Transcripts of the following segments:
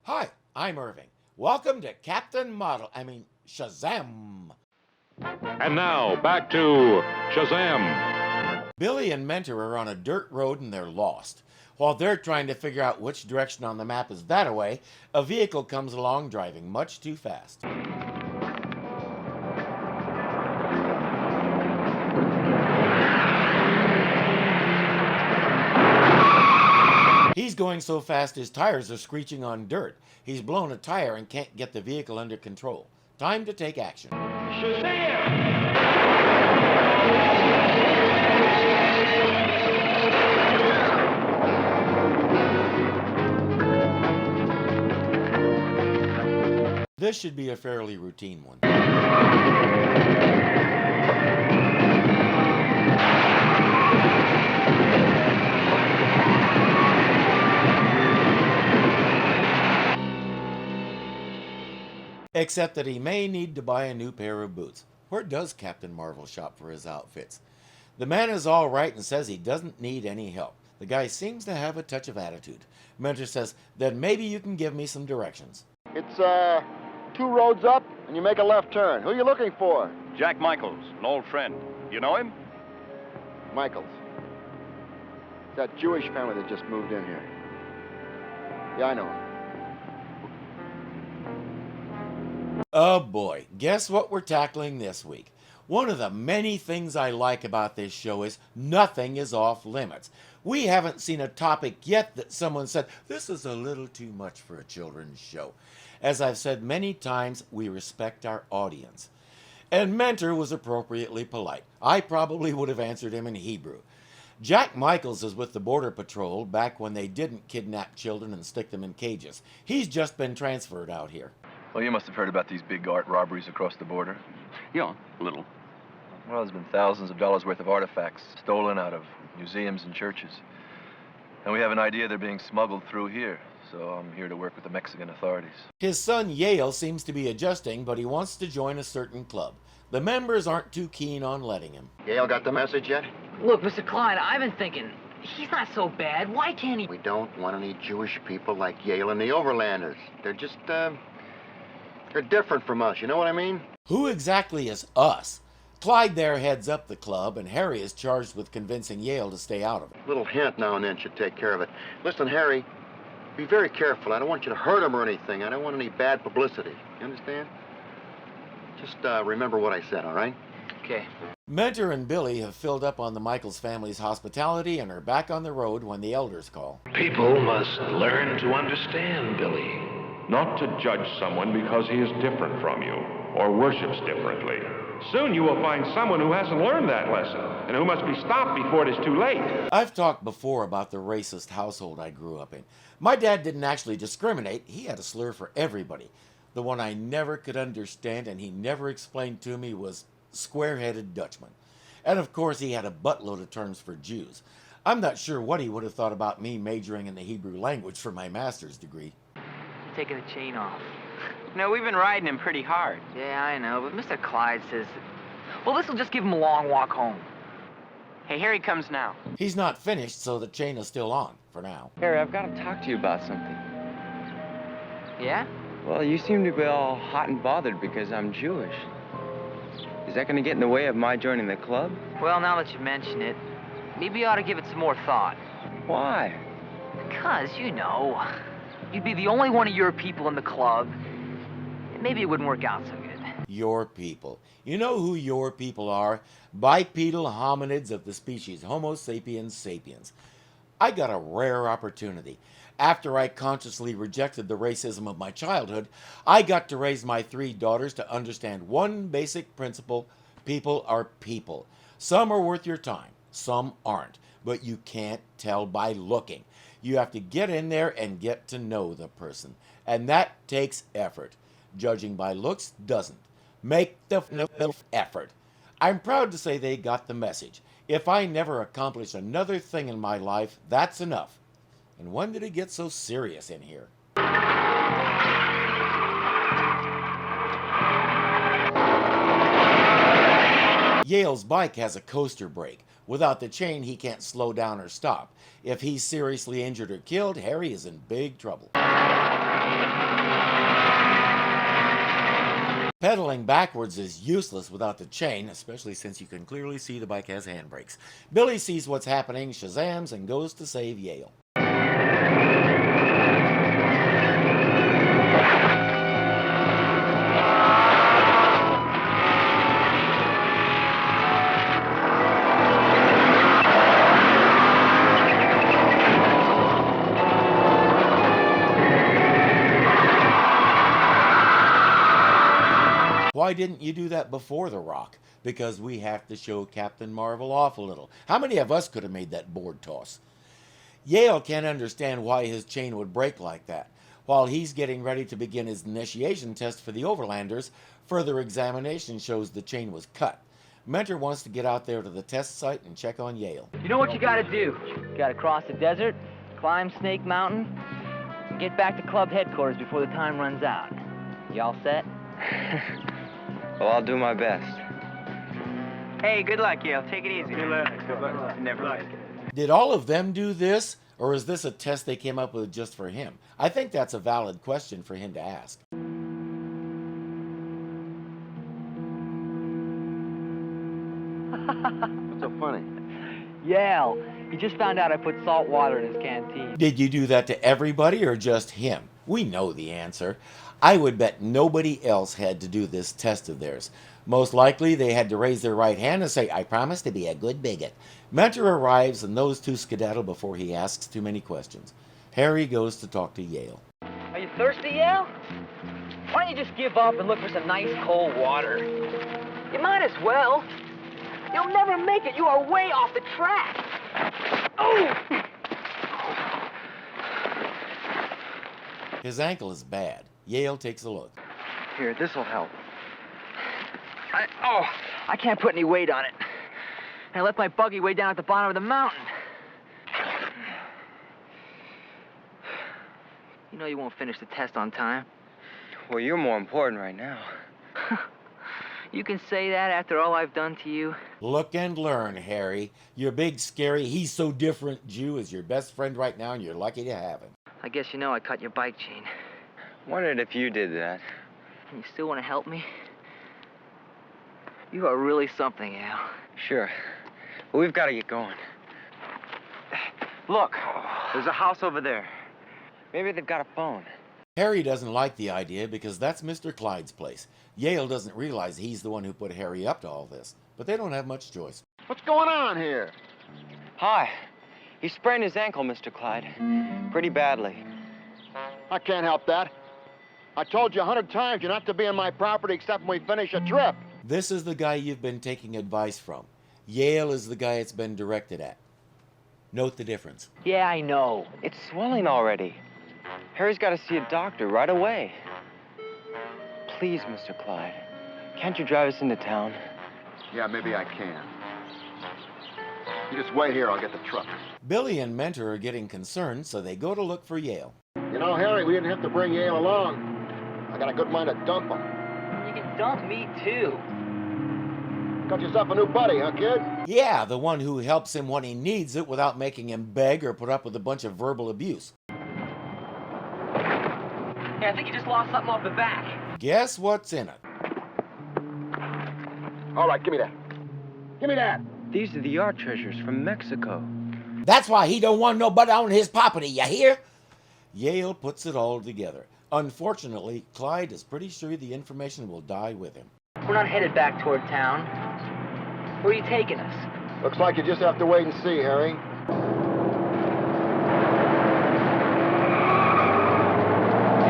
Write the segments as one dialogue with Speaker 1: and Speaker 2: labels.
Speaker 1: Hi, I'm Irving. Welcome to Shazam.
Speaker 2: And now, back to Shazam.
Speaker 1: Billy and Mentor are on a dirt road and they're lost. While they're trying to figure out which direction on the map is that way, a vehicle comes along driving much too fast. He's going so fast his tires are screeching on dirt. He's blown a tire and can't get the vehicle under control. Time to take action.
Speaker 2: Shazam!
Speaker 1: This should be a fairly routine one. Except that he may need to buy a new pair of boots. Where does Captain Marvel shop for his outfits? The man is all right and says he doesn't need any help. The guy seems to have a touch of attitude. Mentor says, then maybe you can give me some directions.
Speaker 3: It's 2 roads up and you make a left turn. Who are you looking for?
Speaker 4: Jack Michaels, an old friend. You know him?
Speaker 3: Michaels. It's that Jewish family that just moved in here. Yeah, I know him.
Speaker 1: Oh boy, guess what we're tackling this week? One of the many things I like about this show is nothing is off limits. We haven't seen a topic yet that someone said, this is a little too much for a children's show. As I've said many times, we respect our audience. And Mentor was appropriately polite. I probably would have answered him in Hebrew. Jack Michaels is with the Border Patrol back when they didn't kidnap children and stick them in cages. He's just been transferred out here.
Speaker 5: Well, you must have heard about these big art robberies across the border.
Speaker 4: Yeah, a little.
Speaker 5: Well, there's been thousands of dollars worth of artifacts stolen out of museums and churches. And we have an idea they're being smuggled through here, so I'm here to work with the Mexican authorities.
Speaker 1: His son Yale seems to be adjusting, but he wants to join a certain club. The members aren't too keen on letting him.
Speaker 3: Gail got the message yet?
Speaker 6: Look, Mr. Klein, I've been thinking, he's not so bad. Why can't he?
Speaker 3: We don't want any Jewish people like Yale and the Overlanders. They're just, they're different from us, you know what I mean?
Speaker 1: Who exactly is us? Clyde there heads up the club, and Harry is charged with convincing Yale to stay out of it.
Speaker 3: A little hint now and then should take care of it. Listen, Harry, be very careful. I don't want you to hurt him or anything. I don't want any bad publicity. You understand? Just remember what I said, all right?
Speaker 6: Okay.
Speaker 1: Mentor and Billy have filled up on the Michaels family's hospitality and are back on the road when the elders call.
Speaker 7: People must learn to understand, Billy.
Speaker 2: Not to judge someone because he is different from you or worships differently. Soon you will find someone who hasn't learned that lesson and who must be stopped before it is too late.
Speaker 1: I've talked before about the racist household I grew up in. My dad didn't actually discriminate. He had a slur for everybody. The one I never could understand and he never explained to me was square-headed Dutchman. And of course he had a buttload of terms for Jews. I'm not sure what he would have thought about me majoring in the Hebrew language for my master's degree.
Speaker 6: Taking the chain off.
Speaker 8: No, we've been riding him pretty hard.
Speaker 6: Yeah, I know, but Mr. Clyde says well, this'll just give him a long walk home.
Speaker 8: Hey, here he comes now.
Speaker 1: He's not finished, so the chain is still on, for now.
Speaker 9: Harry, I've got to talk to you about something.
Speaker 6: Yeah?
Speaker 9: Well, you seem to be all hot and bothered because I'm Jewish. Is that going to get in the way of my joining the club?
Speaker 6: Well, now that you mention it, maybe you ought to give it some more thought.
Speaker 9: Why?
Speaker 6: Because, you know, you'd be the only one of your people in the club. And maybe it wouldn't work out so good.
Speaker 1: Your people. You know who your people are? Bipedal hominids of the species Homo sapiens sapiens. I got a rare opportunity. After I consciously rejected the racism of my childhood, I got to raise my 3 daughters to understand one basic principle: people are people. Some are worth your time, some aren't, but you can't tell by looking. You have to get in there and get to know the person, and that takes effort. Judging by looks doesn't. Make the effort. I'm proud to say they got the message. If I never accomplish another thing in my life, that's enough. And when did it get so serious in here? Yale's bike has a coaster brake. Without the chain, he can't slow down or stop. If he's seriously injured or killed, Harry is in big trouble. Pedaling backwards is useless without the chain, especially since you can clearly see the bike has handbrakes. Billy sees what's happening, Shazams, and goes to save Yale. Why didn't you do that before the rock? Because we have to show Captain Marvel off a little. How many of us could have made that board toss? Yale can't understand why his chain would break like that. While he's getting ready to begin his initiation test for the Overlanders, further examination shows the chain was cut. Mentor wants to get out there to the test site and check on Yale.
Speaker 6: You know what you gotta do? You gotta cross the desert, climb Snake Mountain, and get back to club headquarters before the time runs out. You all set?
Speaker 9: Well, I'll do my best.
Speaker 8: Hey, good luck, Yale. Take it easy. Good luck. Never like it.
Speaker 1: Did all of them do this, or is this a test they came up with just for him? I think that's a valid question for him to ask.
Speaker 3: What's so funny?
Speaker 6: Yale. He just found out I put salt water in his canteen.
Speaker 1: Did you do that to everybody or just him? We know the answer. I would bet nobody else had to do this test of theirs. Most likely they had to raise their right hand and say, "I promise to be a good bigot." Mentor arrives and those two skedaddle before he asks too many questions. Harry goes to talk to Yale.
Speaker 6: Are you thirsty, Yale? Why don't you just give up and look for some nice cold water? You might as well. You'll never make it. You are way off the track. Oh!
Speaker 1: His ankle is bad. Yale takes a look.
Speaker 9: Here, this'll help.
Speaker 6: I can't put any weight on it. I left my buggy way down at the bottom of the mountain. You know you won't finish the test on time.
Speaker 9: Well, you're more important right now.
Speaker 6: You can say that after all I've done to you.
Speaker 1: Look and learn, Harry. Your big, scary, he's so different Jew is your best friend right now, and you're lucky to have him.
Speaker 6: I guess you know I cut your bike chain.
Speaker 9: Wondered if you did that.
Speaker 6: You still want to help me? You are really something, Al.
Speaker 9: Sure. But we've got to get going. Look, there's a house over there. Maybe they've got a phone.
Speaker 1: Harry doesn't like the idea because that's Mr. Clyde's place. Yale doesn't realize he's the one who put Harry up to all this, but they don't have much choice.
Speaker 3: What's going on here?
Speaker 9: Hi. He sprained his ankle, Mr. Clyde. Pretty badly.
Speaker 3: I can't help that. I told you 100 times you're not to be on my property except when we finish a trip.
Speaker 1: This is the guy you've been taking advice from. Yale is the guy it's been directed at. Note the difference.
Speaker 6: Yeah, I know.
Speaker 9: It's swelling already. Harry's got to see a doctor right away. Please, Mr. Clyde, can't you drive us into town?
Speaker 3: Yeah, maybe I can. You just wait here, I'll get the truck.
Speaker 1: Billy and Mentor are getting concerned, so they go to look for Yale.
Speaker 3: You know, Harry, we didn't have to bring Yale along. I got a good mind to dump him.
Speaker 6: You can dump me, too.
Speaker 3: Got yourself a new buddy, huh, kid?
Speaker 1: Yeah, the one who helps him when he needs it without making him beg or put up with a bunch of verbal abuse.
Speaker 6: Yeah, I think you just lost something off the back.
Speaker 1: Guess what's in it?
Speaker 3: All right, give me that. Give me that.
Speaker 9: These are the art treasures from Mexico.
Speaker 1: That's why he don't want nobody on his property, you hear? Yale puts it all together. Unfortunately, Clyde is pretty sure the information will die with him.
Speaker 6: We're not headed back toward town. Where are you taking us?
Speaker 3: Looks like you just have to wait and see, Harry.
Speaker 10: And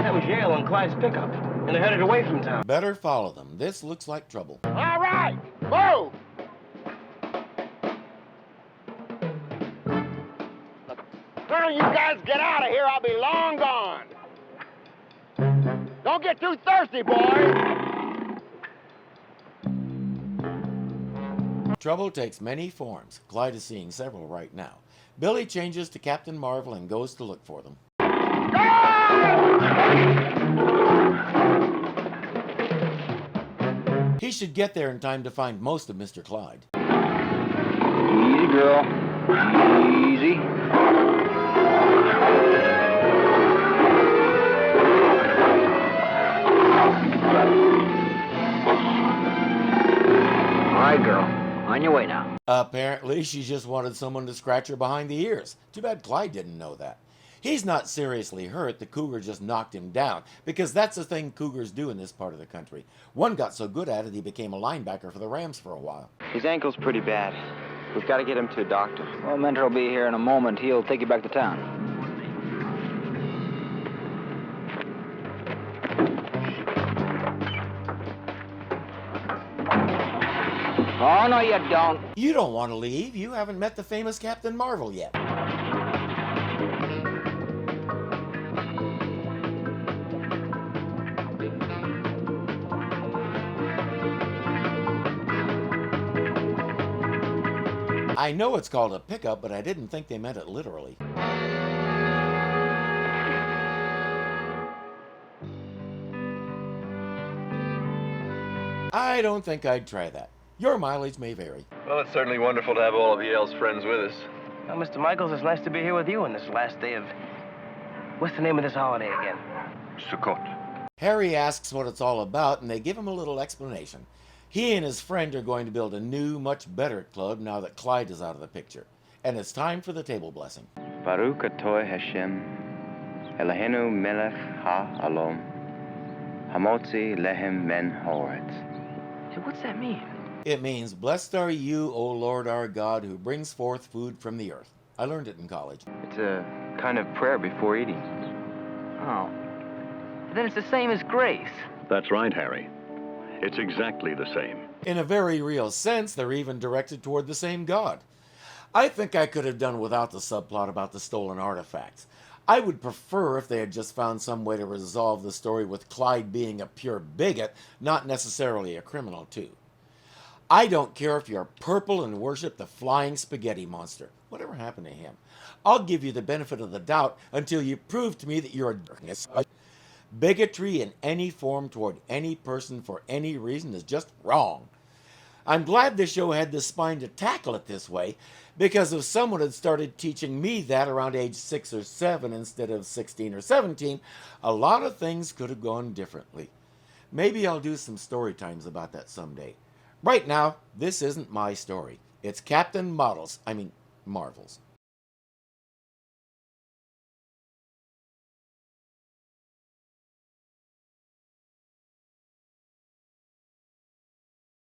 Speaker 10: that was Yale on Clyde's pickup, and they're headed away from town.
Speaker 1: Better follow them. This looks like trouble.
Speaker 3: All right, move! When you guys get out of here, I'll be long gone. Don't get too thirsty, boys.
Speaker 1: Trouble takes many forms. Clyde is seeing several right now. Billy changes to Captain Marvel and goes to look for them. He should get there in time to find most of Mr. Clyde.
Speaker 10: Easy, girl. Easy.
Speaker 6: On your way now.
Speaker 1: Apparently, she just wanted someone to scratch her behind the ears. Too bad Clyde didn't know that. He's not seriously hurt. The cougar just knocked him down, because that's the thing cougars do in this part of the country. One got so good at it, he became a linebacker for the Rams for a while.
Speaker 9: His ankle's pretty bad. We've got to get him to a doctor.
Speaker 6: Well, Mentor will be here in a moment. He'll take you back to town. Oh, no, you don't.
Speaker 1: You don't want to leave. You haven't met the famous Captain Marvel yet. I know it's called a pickup, but I didn't think they meant it literally. I don't think I'd try that. Your mileage may vary.
Speaker 5: Well, it's certainly wonderful to have all of Yale's friends with us.
Speaker 10: Well, Mr. Michaels, it's nice to be here with you on this last day of... What's the name of this holiday again?
Speaker 4: Sukkot.
Speaker 1: Harry asks what it's all about, and they give him a little explanation. He and his friend are going to build a new, much better club now that Clyde is out of the picture. And it's time for the table blessing.
Speaker 9: Baruch atoi Hashem, Eloheinu melech ha'alom, hamotzi lehem men haaretz.
Speaker 10: Hey, what's that mean?
Speaker 1: It means, blessed are you, O Lord our God, who brings forth food from the earth. I learned it in college.
Speaker 9: It's a kind of prayer before eating.
Speaker 6: Oh. Then it's the same as grace.
Speaker 2: That's right, Harry. It's exactly the same.
Speaker 1: In a very real sense, they're even directed toward the same God. I think I could have done without the subplot about the stolen artifacts. I would prefer if they had just found some way to resolve the story with Clyde being a pure bigot, not necessarily a criminal, too. I don't care if you're purple and worship the flying spaghetti monster. Whatever happened to him? I'll give you the benefit of the doubt until you prove to me that you're a darkness. Bigotry in any form toward any person for any reason is just wrong. I'm glad the show had the spine to tackle it this way, because if someone had started teaching me that around age 6 or 7 instead of 16 or 17, a lot of things could have gone differently. Maybe I'll do some story times about that someday. Right now, this isn't my story. It's Captain Marvel's.